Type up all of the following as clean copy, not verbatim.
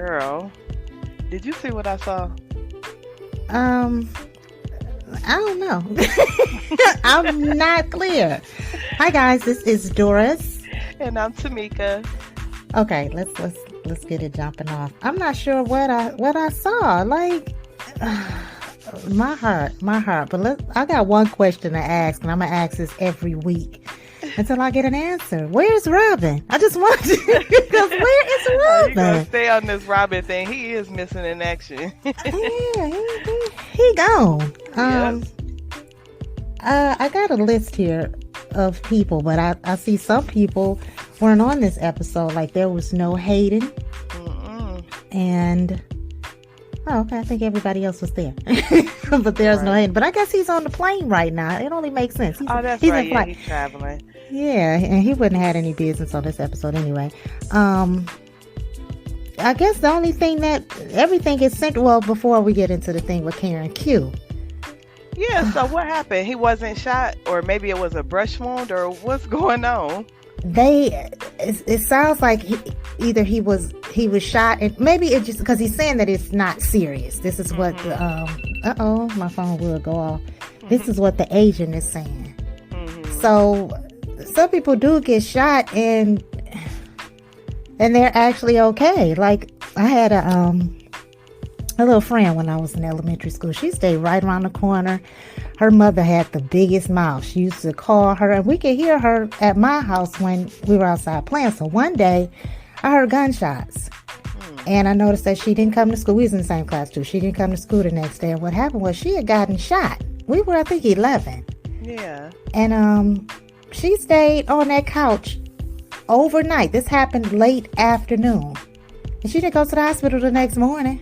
Girl, did you see what I saw? Um, I don't know. I'm not clear. Hi guys, this is Doris. And I'm Tamika. Okay, let's get it jumping off. I'm not sure what I saw. Like my heart. But I got one question to ask, and I'm gonna ask this every week until I get an answer. Where's Robin? I just want to because where is You gonna Robin? stay on this Robin thing? He is missing in action. Yeah, he gone. Yes. I got a list here of people, but I see some people weren't on this episode. Like there was no Hayden, and okay, I think everybody else was there, but there's no Hayden. But I guess he's on the plane right now. It only makes sense. That's he's right. in Yeah, flight. he's traveling. Yeah, and he wouldn't have had any business on this episode anyway. I guess the only thing that everything is sent. Well, before we get into the thing with Karen Q. Yeah, so what happened? He wasn't shot, or maybe it was a brush wound, or what's going on? It sounds like he was shot, and maybe it just because he's saying that it's not serious. This is what the my phone will go off. This is what the agent is saying. So some people do get shot and they're actually okay. Like I had a little friend when I was in elementary school. She stayed right around the corner. Her mother had the biggest mouth. She used to call her, and we could hear her at my house when we were outside playing. So one day, I heard gunshots. And I noticed that she didn't come to school. We was in the same class, too. She didn't come to school the next day. And what happened was she had gotten shot. We were, I think, 11. Yeah. And she stayed on that couch overnight. This happened late afternoon. And she didn't go to the hospital the next morning.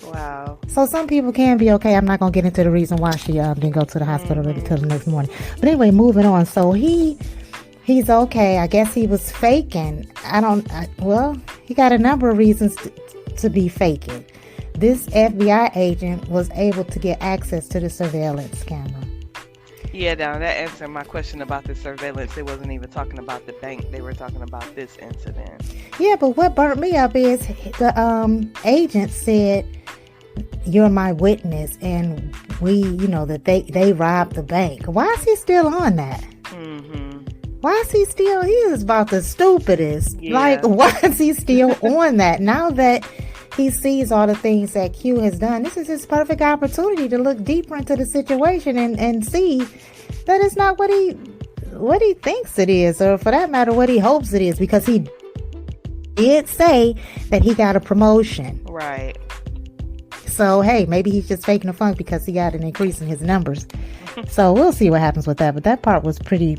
Wow. So some people can be okay. I'm not going to get into the reason why she didn't go to the hospital until the next morning. But anyway, moving on. So he's okay. I guess he was faking. He got a number of reasons to be faking. This FBI agent was able to get access to the surveillance camera. Yeah, now that answered my question about the surveillance. They wasn't even talking about the bank. They were talking about this incident. Yeah, but what burnt me up is the agent said, "You're my witness," and that they robbed the bank. Why is he still on that? Why is he still? He is about the stupidest. Yeah. Like, why is he still on that? Now that he sees all the things that Q has done, this is his perfect opportunity to look deeper into the situation and see that it's not what he thinks it is, or for that matter, what he hopes it is, because he did say that he got a promotion. Right. So, hey, maybe he's just faking the funk because he got an increase in his numbers. So we'll see what happens with that. But that part was pretty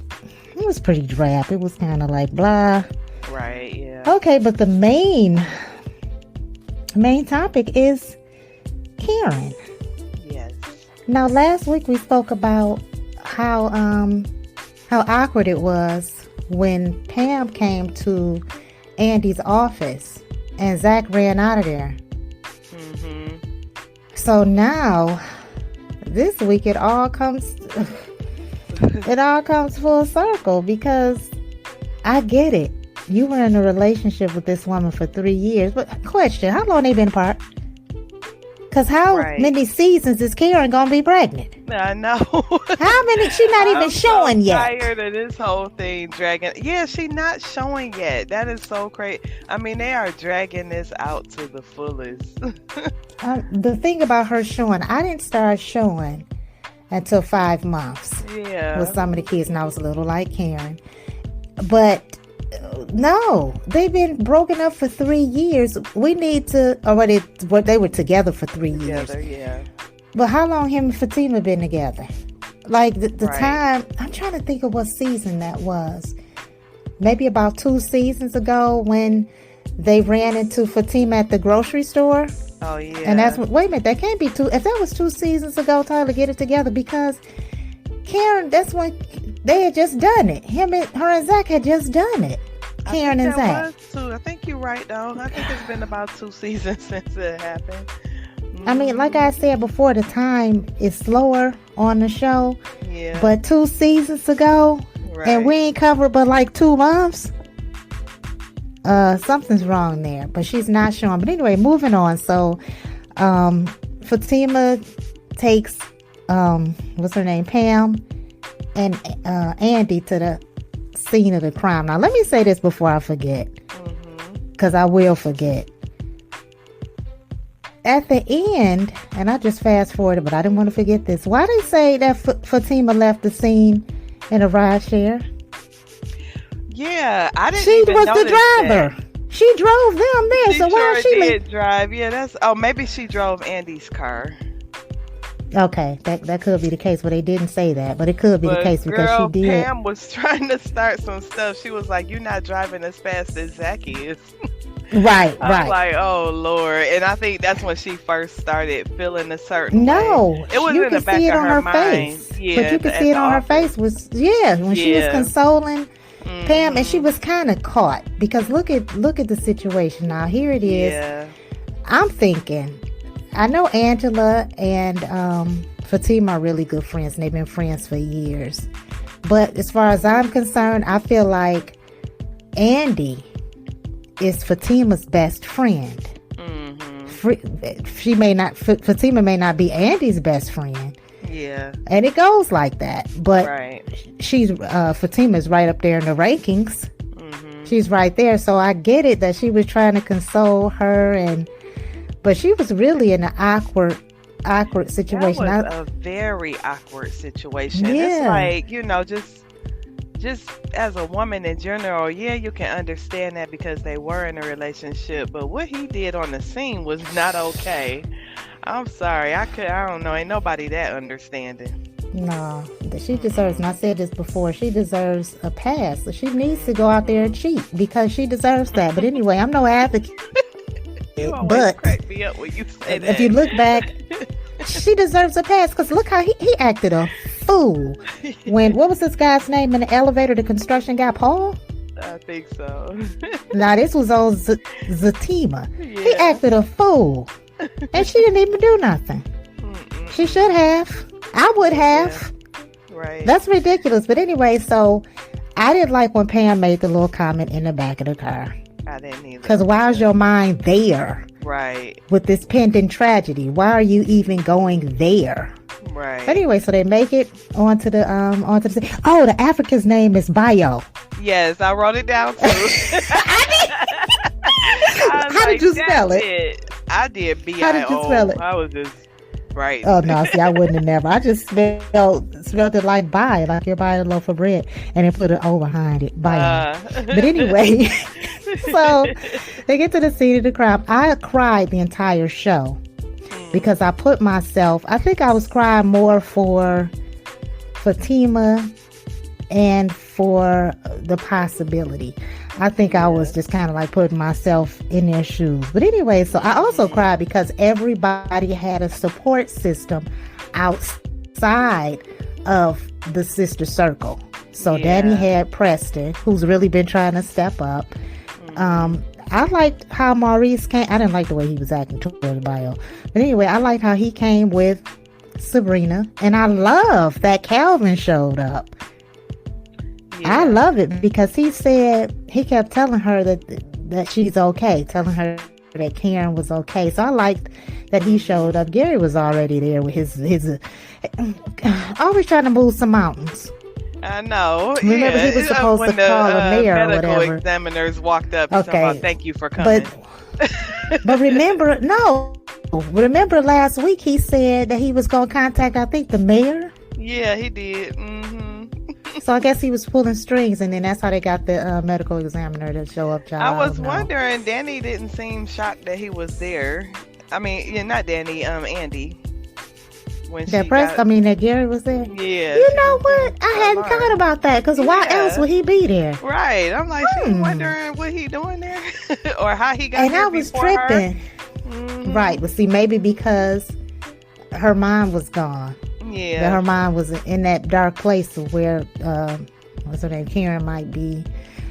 drab. It was kind of like blah. Right, yeah. Okay, but the main topic is Karen. Yes. Now, last week we spoke about how awkward it was when Pam came to Andy's office and Zach ran out of there. So now, this week it all comes full circle, because I get it. You were in a relationship with this woman for 3 years, but question: how long they been apart? Because how many seasons is Karen gonna be pregnant? I know. How many? She not even showing yet. I'm tired of this whole thing dragging. Yeah, she not showing yet. That is so crazy. I mean, they are dragging this out to the fullest. The thing about her showing, I didn't start showing until 5 months. Yeah. With some of the kids, and I was a little like Karen. But no, they've been broken up for 3 years. We need to, they were together for 3 years. Together, yeah. But how long him and Fatima been together? Like the time, I'm trying to think of what season that was. Maybe about 2 seasons ago when they ran into Fatima at the grocery store. Oh, yeah. And that's when, wait a minute, that can't be 2. If that was 2 seasons ago, Tyler, get it together, because Karen, that's when they had just done it. Her and Zach had just done it. Karen and Zach. I think you're right, though. I think it's been about 2 seasons since it happened. I mean, like I said before, the time is slower on the show. Yeah. But 2 seasons ago, and we ain't covered but like 2 months. something's wrong there, but she's not showing. But anyway, moving on. So Fatima takes what's her name, Pam, and Andy to the scene of the crime. Now let me say this before I forget, because I will forget. At the end, and I just fast forwarded, but I didn't want to forget this. Why they say that Fatima left the scene in a ride share? Yeah, I didn't. She even was the notice driver. That. She drove them there. She So why sure she did drive? Yeah, that's. Oh, maybe she drove Andy's car. Okay, that could be the case, but they didn't say that. But it could be the case because girl, she did. Pam was trying to start some stuff. She was like, "You're not driving as fast as Zachy is." Right. I was like, "Oh Lord!" And I think that's when she first started feeling a certain way. It was you in can the back see it of on her her mind. face. Yeah, But you can see it on her face was when she was consoling Pam, and she was kind of caught because look at the situation now. Here it is. Yeah. I'm thinking, I know Angela and Fatima are really good friends, and they've been friends for years. But as far as I'm concerned, I feel like Andy is Fatima's best friend. Fatima may not be Andy's best friend. Yeah. And it goes like that. But she's Fatima's right up there in the rankings. She's right there. So I get it that she was trying to console her, but she was really in an awkward situation. That was a very awkward situation. Yeah. It's like, just as a woman in general, yeah, you can understand that because they were in a relationship, but what he did on the scene was not okay. I'm sorry. I don't know. Ain't nobody that understanding. No, she deserves, and I said this before, she deserves a pass. She needs to go out there and cheat because she deserves that. But anyway, I'm no advocate. You always crack me up when you say that. If you look back, she deserves a pass because look how he acted a fool. What was this guy's name in the elevator, the construction guy, Paul? I think so. Now, this was old Fatima. Yeah. He acted a fool. And she didn't even do nothing. She should have. I would have. Yeah. Right. That's ridiculous. But anyway, so I didn't like when Pam made the little comment in the back of the car. I didn't either. Because why is your mind there? Right. With this pending tragedy. Why are you even going there? Right. But anyway, so they make it onto the oh, the African's name is Bayo. Yes, I wrote it down too. How did you spell it? I did B-I-O. How did you spell it? I was just right. Oh no, see, I wouldn't have never. I just spelled it like buy, like you're buying a loaf of bread, and then put an O behind it. Buy. But anyway, so they get to the scene of the crime. I cried the entire show because I think I was crying more for Fatima and for the possibility. I think I was just kind of like putting myself in their shoes. But anyway, so I also cried because everybody had a support system outside of the sister circle. So Danny had Preston, who's really been trying to step up. I liked how Maurice came. I didn't like the way he was acting toward the bio. But anyway, I liked how he came with Sabrina. And I love that Calvin showed up. I love it because he kept telling her that she's okay, telling her that Karen was okay. So I liked that he showed up. Gary was already there with his always trying to move some mountains. I know. Remember, he was supposed to call a mayor or whatever. Medical examiners walked up and said, "Thank you for coming." But remember last week he said that he was going to contact, I think, the mayor. Yeah, he did. So I guess he was pulling strings, and then that's how they got the medical examiner to show up. I was wondering, Danny didn't seem shocked that he was there. I mean, not Danny, Andy. That Gary was there. Yeah. You know what? I hadn't thought about that because why else would he be there? Right. I'm like, she's wondering what he doing there or how he got there. And I was tripping. Right. But see, maybe because her mind was gone. Yeah. That her mind was in that dark place where what's her name? Karen might be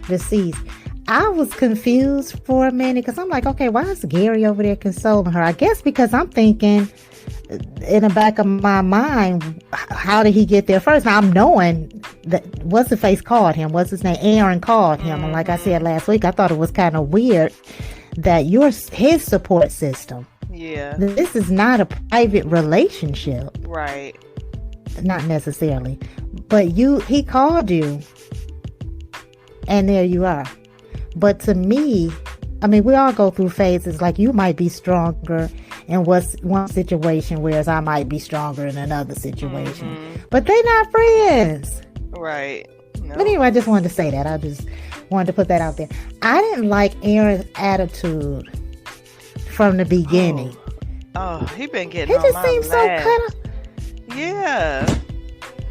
deceased. I was confused for a minute because I'm like, okay, why is Gary over there consoling her? I guess because I'm thinking in the back of my mind, how did he get there first? Now I'm knowing that what's the face called him. What's his name? Aaron called him, and like I said last week, I thought it was kind of weird that his support system. Yeah. This is not a private relationship. Right. Not necessarily, but he called you, and there you are. But to me, I mean, we all go through phases. Like, you might be stronger in one situation, whereas I might be stronger in another situation. But they're not friends. Right. No. But anyway, I just wanted to say that. I just wanted to put that out there. I didn't like Aaron's attitude from the beginning. Oh, he been getting on just my seemed so last. kind of... Yeah.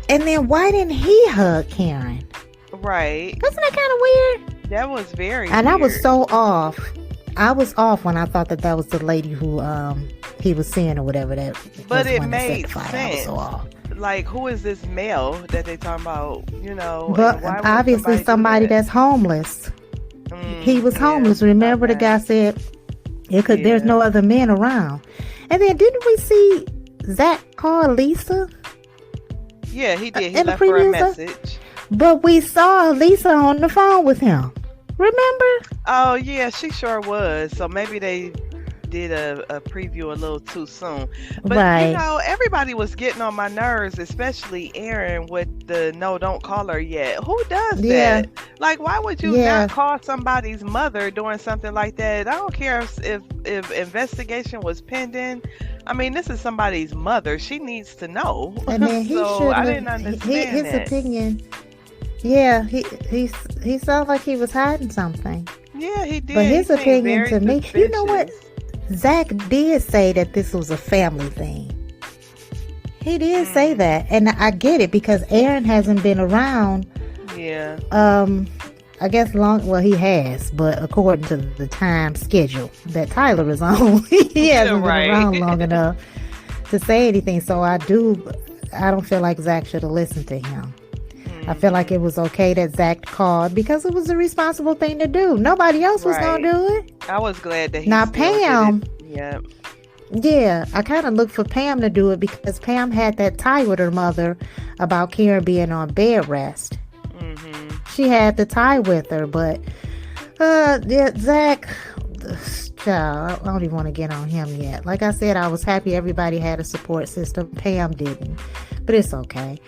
And then why didn't he hug Karen? Right. Wasn't that kind of weird? That was very And weird. I was so off. I was off when I thought that was the lady who he was seeing or whatever. But it one that set made the fire. sense. I was so off. Like, who is this male that they talking about? You know, But why would obviously somebody that's homeless. He was homeless. Remember the guy said there's no other men around. And then didn't we see Zach call Lisa? Yeah, he did. He in the left her a previews? message. But we saw Lisa on the phone with him. Remember? Oh, yeah, she sure was. So maybe they did a preview a little too soon. But, Right. you know, everybody was getting on my nerves, especially Aaron with the no, don't call her yet. Who does Yeah. that? Like, why would you Yeah. not call somebody's mother doing something like that? I don't care if investigation was pending. I mean, this is somebody's mother. She needs to know. And then he So should I didn't understand his that. opinion. Yeah, he sounds like he was hiding something. Yeah, he did. But his He seemed opinion very to me, you know what? suspicious. Zach did say that this was a family thing. He did say that, and I get it because Aaron hasn't been around. Yeah. I guess well, he has, but according to the time schedule that Tyler is on, he hasn't Right. been around long enough to say anything. So I don't feel like Zach should have listened to him. I feel like it was okay that Zach called because it was a responsible thing to do. Nobody else was Right. gonna do it. I was glad that he Now, still did Pam- it. Yeah. Yeah, I kind of looked for Pam to do it because Pam had that tie with her mother about Karen being on bed rest. She had the tie with her, but yeah, Zach, child, I don't even want to get on him yet. Like I said, I was happy everybody had a support system. Pam didn't, but it's okay.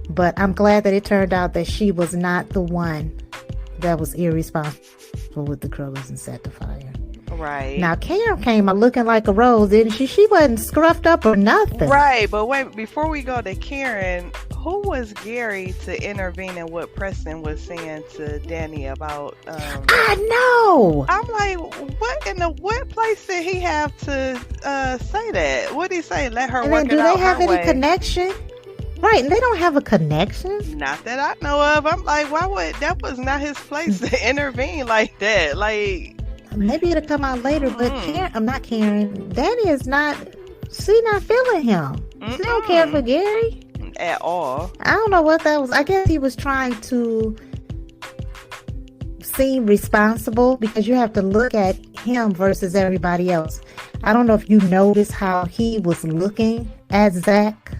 But I'm glad that it turned out that she was not the one that was irresponsible with the crullers and set the fire. Right. Now, Karen came out looking like a rose, didn't she? She wasn't scruffed up or nothing. Right, but wait, before we go to Karen, who was Gary to intervene in what Preston was saying to Danny about I know. I'm like, what place did he have to say that? What did he say? Let her And work then, it do out they have her any way? connection? Right, and they don't have a connection. Not that I know of. I'm like, that was not his place to intervene like that. Like, Maybe it'll come out later, but I'm not Karen. Danny is not. She not feeling him. She don't care for Gary at all. I don't know what that was. I guess he was trying to seem responsible because you have to look at him versus everybody else. I don't know if you noticed how he was looking at Zach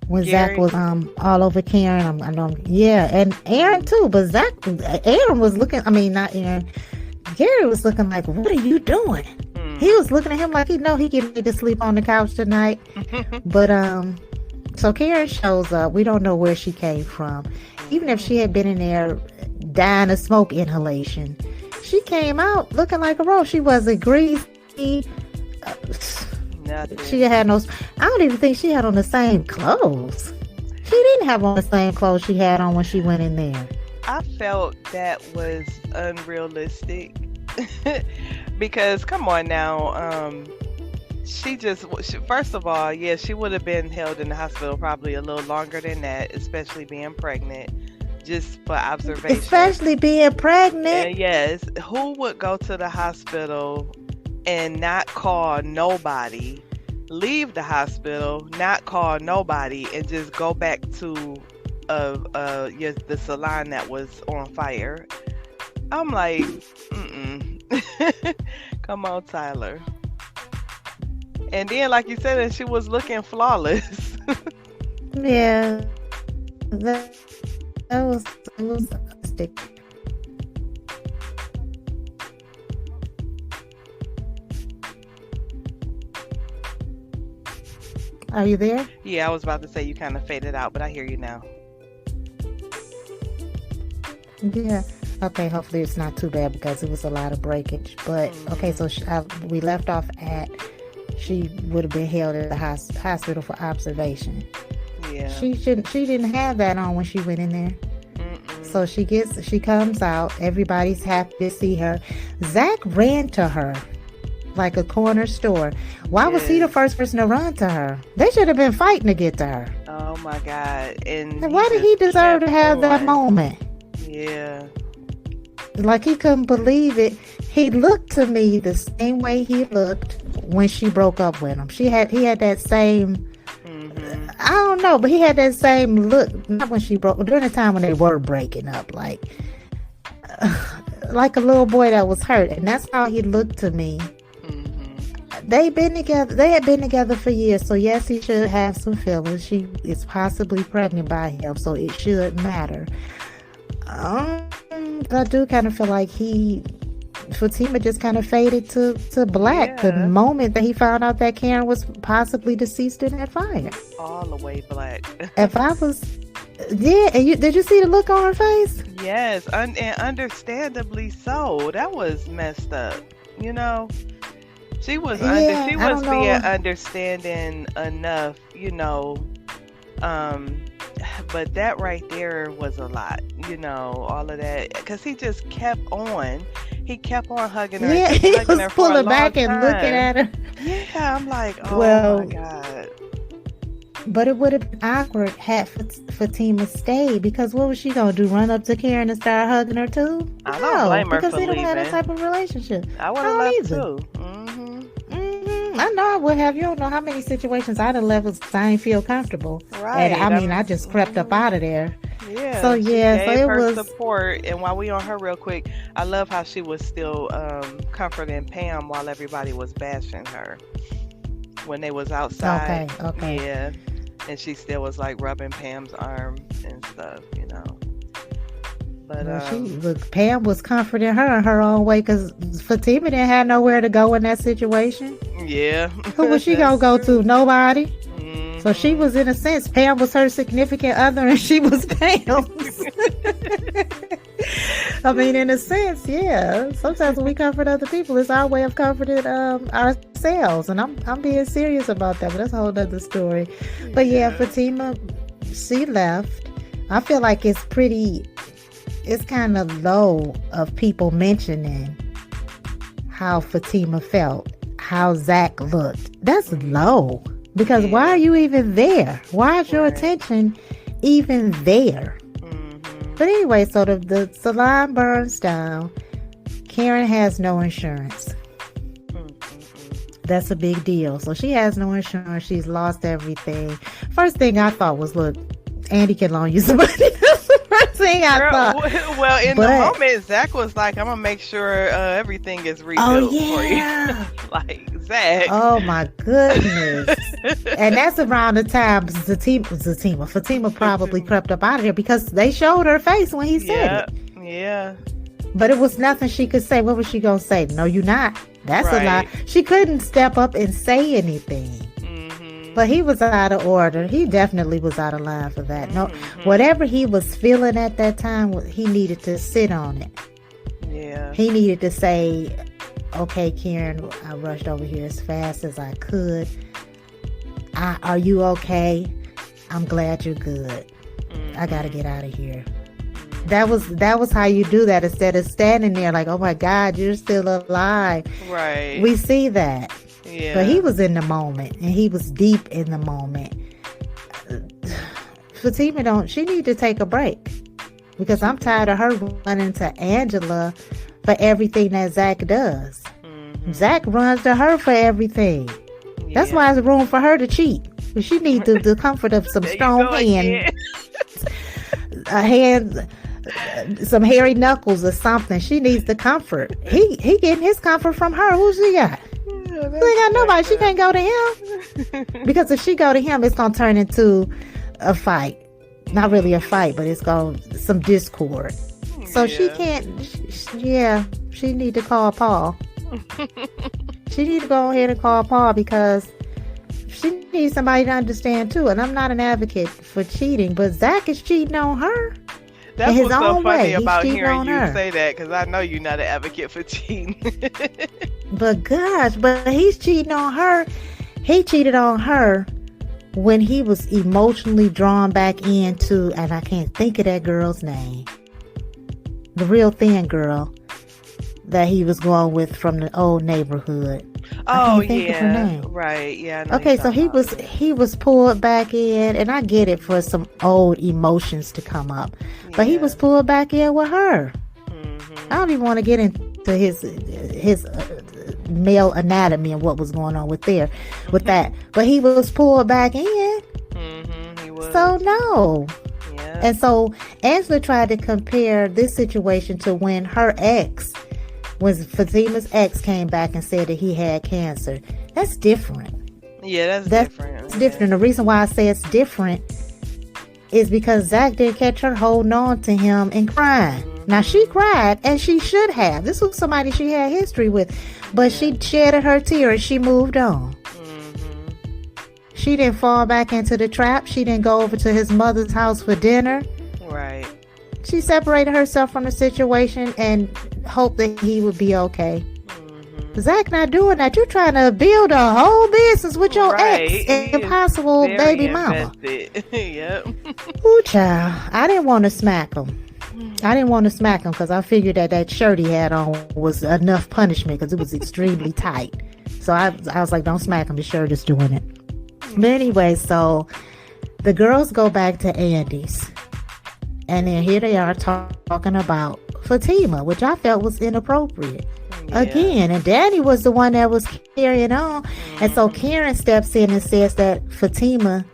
when Gary. Zach was all over Karen. Yeah, and Aaron too. But Aaron was looking. I mean, not Aaron. Gary was looking like, "What are you doing?" He was looking at him like he know he get to sleep on the couch tonight. But so Karen shows up. We don't know where she came from. Even if she had been in there dying of smoke inhalation, she came out looking like a rose. She wasn't greasy. Nothing. She had no. I don't even think she had on the same clothes. She didn't have on the same clothes she had on when she went in there. I felt that was unrealistic because come on now, first of all, yeah, she would have been held in the hospital probably a little longer than that, especially being pregnant, just for observation. Especially being pregnant. And yes, who would go to the hospital and not call nobody, leave the hospital, not call nobody, and just go back to the salon that was on fire? I'm like, come on, Tyler. And then, like you said, she was looking flawless. Yeah. that was it was stick. Are you there? Yeah, I was about to say you kind of faded out, but I hear you now. Yeah. Okay. Hopefully it's not too bad because it was a lot of breakage. But okay, so we left off at she would have been held at the hospital for observation. Yeah. She didn't have that on when she went in there. So she comes out. Everybody's happy to see her. Zach ran to her like a corner store. Why was he the first person to run to her? They should have been fighting to get to her. Oh my God! And why did he deserve to have that moment? Yeah. Like he couldn't believe it. He looked to me the same way he looked when she broke up with him. He had that same. I don't know, but he had that same look. Not when she broke, during the time when they were breaking up, like a little boy that was hurt, and that's how he looked to me. They had been together for years, so yes, he should have some feelings. She is possibly pregnant by him, so it should matter. I do kind of feel like Fatima just kind of faded to black the moment that he found out that Karen was possibly deceased in that fire. All the way black. If I was, did you see the look on her face? Yes, and understandably so. That was messed up. You know, she was being understanding enough. You know, but that right there was a lot. You know, all of that because he just kept on. He kept on hugging her. Yeah, he was pulling back and looking at her. Yeah, I'm like, oh my God. But it would have been awkward had Fatima stayed because what was she gonna do? Run up to Karen and start hugging her too? I don't blame her because for they don't have leaving. that type of relationship. I would have left too. I know I would have. You don't know how many situations I'd have left because I didn't feel comfortable. Right. And I just crept up out of there. Yeah. So yeah, so it was was support. And while we on her real quick, I love how she was still comforting Pam while everybody was bashing her when they was outside. Okay. Yeah. And she still was like rubbing Pam's arm and stuff, you know. But Pam was comforting her in her own way because Fatima didn't have nowhere to go in that situation. Yeah. Who was she gonna go to? Nobody. So she was, in a sense, Pam was her significant other and she was Pam's. I mean, in a sense, yeah. Sometimes when we comfort other people, it's our way of comforting ourselves. And I'm being serious about that, but that's a whole other story. But yeah, Fatima, she left. I feel like it's kind of low of people mentioning how Fatima felt, how Zach looked. That's low. Because why are you even there? Why is your attention even there? But anyway, so the salon burns down. Karen has no insurance. That's a big deal. So she has no insurance. She's lost everything. First thing I thought was, look, Andy can loan you some money. That's the first thing I thought. Well, in the moment, Zach was like, I'm going to make sure everything is rebuilt for you. Like, Zach. Oh, my goodness. And that's around the time Fatima probably crept up out of there because they showed her face when he said it. Yeah. But it was nothing she could say. What was she going to say? No, you're not. That's a lie. She couldn't step up and say anything. But he was out of order. He definitely was out of line for that. No, whatever he was feeling at that time, he needed to sit on it. Yeah. He needed to say, okay, Karen, I rushed over here as fast as I could. Are you okay? I'm glad you're good. I got to get out of here. That was how you do that instead of standing there like, oh my God, you're still alive. Right. We see that. Yeah. But he was in the moment and he was deep in the moment. Fatima she need to take a break because I'm tired of her running to Angela for everything that Zach does. Zach runs to her for everything. Yeah. That's why there's room for her to cheat. But she needs the comfort of some strong hands. A hand, some hairy knuckles or something. She needs the comfort. He getting his comfort from her. Who's she got? She ain't got nobody. She can't go to him. Because if she go to him, it's going to turn into a fight. not really a fight, but it's going some discord. So she Yeah. can't. She need to call Paul. She need to go ahead and call Paul because she needs somebody to understand too. And I'm not an advocate for cheating, but Zach is cheating on her. That's In his what's so own funny way, he's about cheating hearing on you her. say that, because I know you're not an advocate for cheating. But gosh, but he's cheating on her. He cheated on her when he was emotionally drawn back into, and I can't think of that girl's name, the real thin girl that he was going with from the old neighborhood. Oh, I can't think of her yeah. name. Right. Yeah. I know Okay, you're so talking about. he was pulled back in, and I get it for some old emotions to come up, but he Yeah. was pulled back in with her. Mhm. I don't even want to get into his male anatomy and what was going on with that. But he was pulled back in, Mhm. He was. so no. Yeah. And so Angela tried to compare this situation to when Fatima's ex came back and said that he had cancer. That's different. Yeah. That's That's different. different. The reason why I say it's different is because Zach didn't catch her holding on to him and crying. Now, she cried, and she should have. This was somebody she had history with. But she shedded her tears. She moved on. Mhm. She didn't fall back into the trap. She didn't go over to his mother's house for dinner. Right. She separated herself from the situation and hoped that he would be okay. Mhm. Zach not doing that. You're trying to build a whole business with your Right. ex, He is impossible very baby mama. invested. Yep. Ooh, child. I didn't want to smack him. Because I figured that shirt he had on was enough punishment because it was extremely tight. So I was like, don't smack him. The shirt is doing it. But anyway, so the girls go back to Andy's. And then here they are talking about Fatima, which I felt was inappropriate. Yeah. Again, and Danny was the one that was carrying on. And so Karen steps in and says that Fatima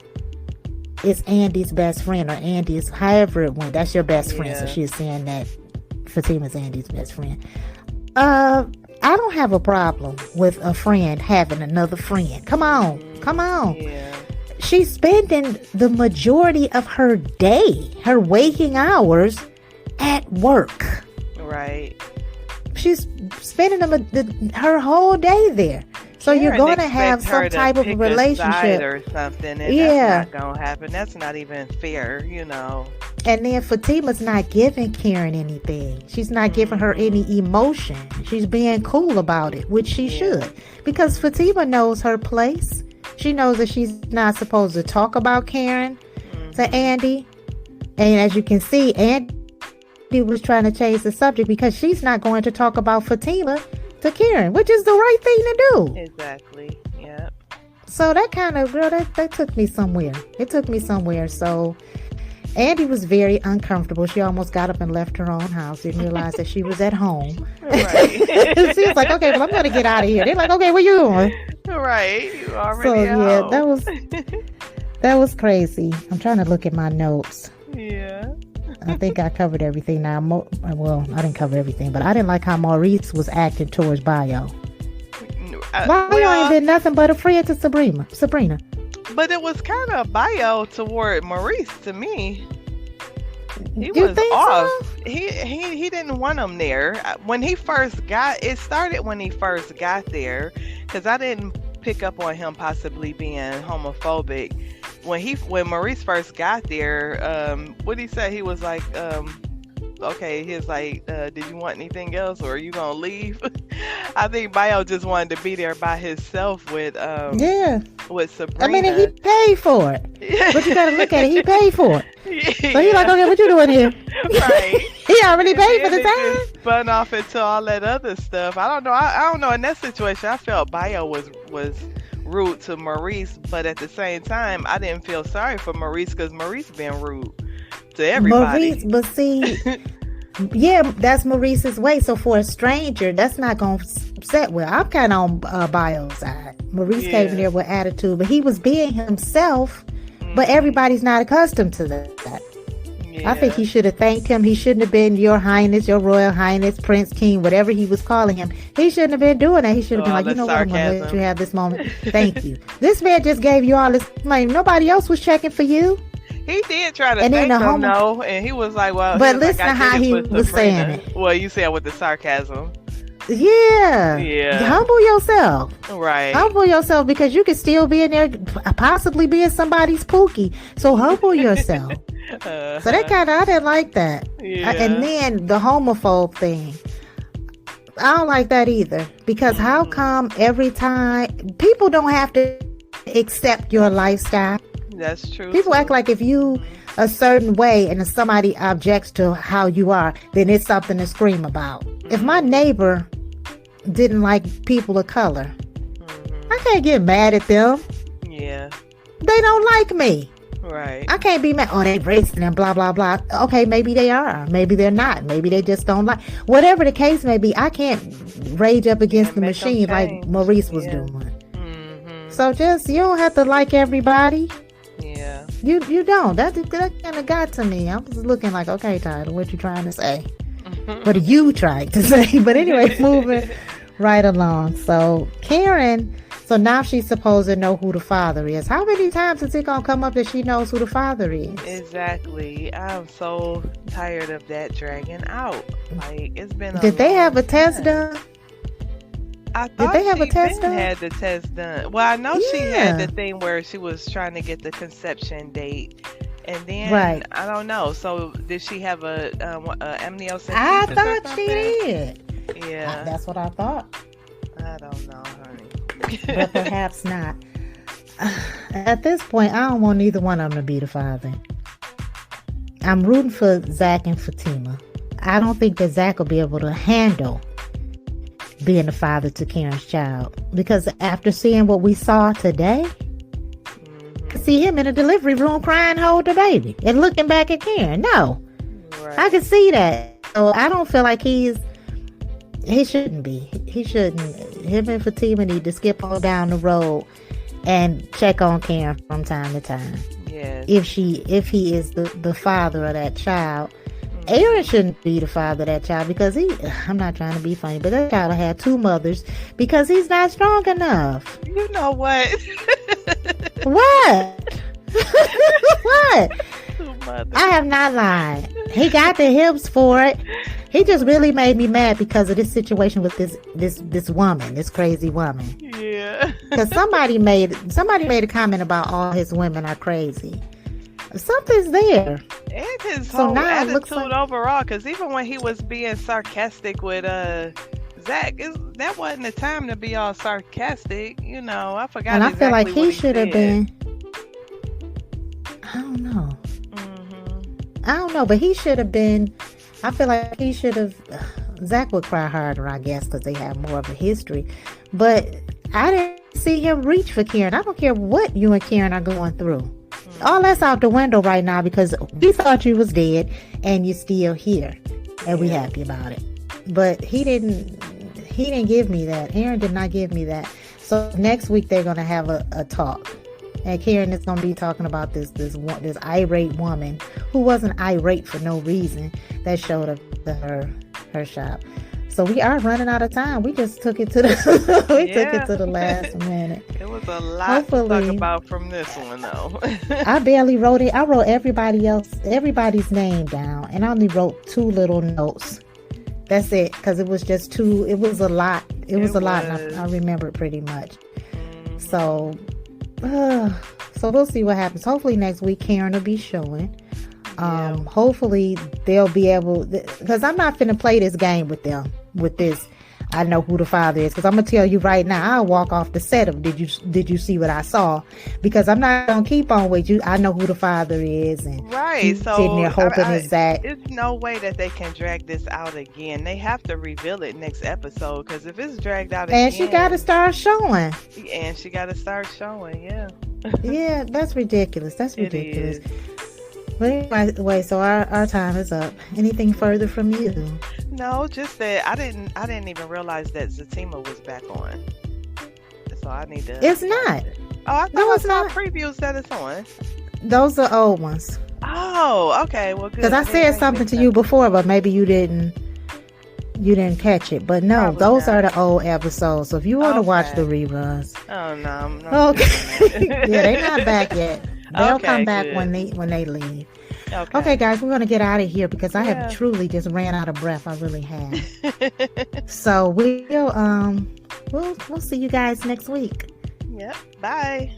is Andy's best friend, or Andy's, however it went. That's your best friend. So Yeah. she's saying that Fatima's Andy's best friend. I don't have a problem with a friend having another friend. Come on. Yeah. She's spending the majority of her day, her waking hours, at work. Right. She's spending her whole day there. So you're Karen going to have expect her some to type of pick a relationship. side or something, and Yeah. that's not gonna happen. That's not even fair, you know. And then Fatima's not giving Karen anything. She's not giving her any emotion. She's being cool about it, which she should. Because Fatima knows her place. She knows that she's not supposed to talk about Karen to Andy. And as you can see, Andy was trying to change the subject because she's not going to talk about Fatima to Karen, which is the right thing to do. Exactly. Yep. So that kind of, girl, that took me somewhere. It took me somewhere. So Andy was very uncomfortable. She almost got up and left her own house. Didn't realize that she was at home. Right. She was like, okay, well, I'm going to get out of here. They're like, okay, where you going? Right. You already So, yeah, out. that was crazy. I'm trying to look at my notes. Yeah. I think I covered everything now. Well, I didn't cover everything, but I didn't like how Maurice was acting towards Bio. Bio ain't been nothing but a friend to Sabrina. But it was kind of bio toward Maurice to me. He You was think off. so? He didn't want him there. When he first got, it started when he first got there, because I didn't pick up on him possibly being homophobic. When Maurice first got there, what did he say? He was like, okay, he was like, did you want anything else, or are you gonna leave? I think Bio just wanted to be there by himself with Yeah. Sabrina. I mean, and he paid for it. But you gotta look at it. He paid for it. Yeah. So he's like, okay, what you doing here? Right. He already paid for the And it time. just spun off into all that other stuff. I don't know. I don't know. In that situation, I felt Bio was rude to Maurice, but at the same time, I didn't feel sorry for Maurice because Maurice been rude to everybody. Maurice, but see, yeah, that's Maurice's way. So for a stranger, that's not going to set well. I'm kind of on Bio's side. Maurice came in there with attitude, but he was being himself, but everybody's not accustomed to that. I think he should have thanked him. He shouldn't have been Your Highness, Your Royal Highness, Prince, King, whatever he was calling him. He shouldn't have been doing that. He should have been like, you know what, I'm going to let you have this moment. Thank you. This man just gave you all this money. Nobody else was checking for you. He did try to And then thank the him homo. though, and he was like, "Well, he But was like, listen I to did how it he for was saying Sabrina." it. Well, you said with the sarcasm. Yeah, Yeah. humble yourself. Right. Humble yourself because you could still be in there, possibly being somebody's pookie. So humble yourself. So that Uh-huh. kind of, I didn't like that. And Yeah. then the homophobe thing, I don't like that either. Because how Mhm. come every time people don't have to accept your lifestyle? That's true People act too. like if you Mhm. a certain way and if somebody objects to how you are, then it's something to scream about. If my Mhm. neighbor didn't like people of color, I Mhm. can't get mad at them. Yeah. They don't like me. Right. I can't be mad. Oh, they racist and blah, blah, blah. Okay, maybe they are. Maybe they're not. Maybe they just don't like. Whatever the case may be, I can't rage up against Can't the make them machine like change. Maurice was Yeah. doing. Mhm. So just, you don't have to like everybody. Yeah. You don't. That kind of got to me. I was looking like, okay, Tyler, what you trying to say? What are you trying to say? But anyway, moving right along. So Karen, so now she's supposed to know who the father is. How many times is it gonna come up that she knows who the father is? Exactly. I'm so tired of that dragging out. Like it's been a Did they have long a test time. done? I Did thought they have a she test been done? had the test done. Well, I know she had the Yeah. thing where she was trying to get the conception date, and then Right. I don't know. So did she have a I amniocentesis or thought she something? did. Yeah, That's what I thought. I don't know, But honey. perhaps not. At this point, I don't want neither one of them to be the father. I'm rooting for Zach and Fatima. I don't think that Zach will be able to handle being the father to Karen's child. Because after seeing what we saw today, I Mhm. see him in a delivery room crying, hold the baby, and looking back at Karen. No, I Right. can see that. So I don't feel like he shouldn't be. He shouldn't. Him and Fatima need to skip on down the road and check on Karen from time to time. Yes. If he is the father of that child. Aaron Mhm. shouldn't be the father of that child because I'm not trying to be funny, but that child had two mothers because he's not strong enough. You know what? What? What? Two mothers. I have not lied. He got the hips for it. He just really made me mad because of this situation with this woman, this crazy woman. Yeah. Because somebody made a comment about all his women are crazy. Something's there. And his So whole now it looks attitude like overall, because even when he was being sarcastic with Zach, that wasn't the time to be all sarcastic. You know, I forgot and I feel like exactly what he he should have said. been. I don't know. Mhm. I don't know, but he should have been. I feel like he should have. Zach would cry harder, I guess, because they have more of a history. But I didn't see him reach for Karen. I don't care what you and Karen are going through. All that's out the window right now because we thought you was dead and you're still here, and we Yeah. happy about it. But he didn't. He didn't give me that. Aaron did not give me that. So next week they're gonna have a talk. And Karen is gonna be talking about this irate woman who wasn't irate for no reason that showed up to her shop. So we are running out of time. We just took it to the took it Yeah. to the last minute. It was a lot to talk Hopefully, about from this one, though. I barely wrote it. I wrote everybody's name down, and I only wrote two little notes. That's it, because it was just too. It was a lot. It was a lot, and I remember it pretty much. Mhm. So, so we'll see what happens. Hopefully next week Karen will be showing. Yeah. Hopefully they'll be able, because I'm not finna play this game with them. With this, I know who the father is. Because I'm gonna tell you right now, I'll walk off the set of did you see what I saw? Because I'm not gonna keep on with you. I know who the father is, and Right. he's So sitting there hoping it's Zach. it's no way that they can drag this out again. They have to reveal it next episode, because if it's dragged out And she got to again, start showing. and she got to start showing. Yeah. Yeah, that's ridiculous. That's It ridiculous. is. But anyway, so our time is up. Anything further from you? No, just that I didn't even realize that Zatima was back on. So I need to It's watch not. it. Oh, I thought No, I it's saw not. previews that it's on. Those are old ones. Oh, okay. Well, good. Because I said something to you before, but maybe you didn't catch it. But no, Probably those are not. the old episodes. So if you want to watch Okay. the reruns, Oh no, I'm not okay. doing Yeah, that. they're not back yet. They'll come Okay, back good. when they leave. Okay, Okay. guys, we're gonna get out of here because I have Yeah. truly just ran out of breath. I really have. So we'll see you guys next week. Yep. Bye.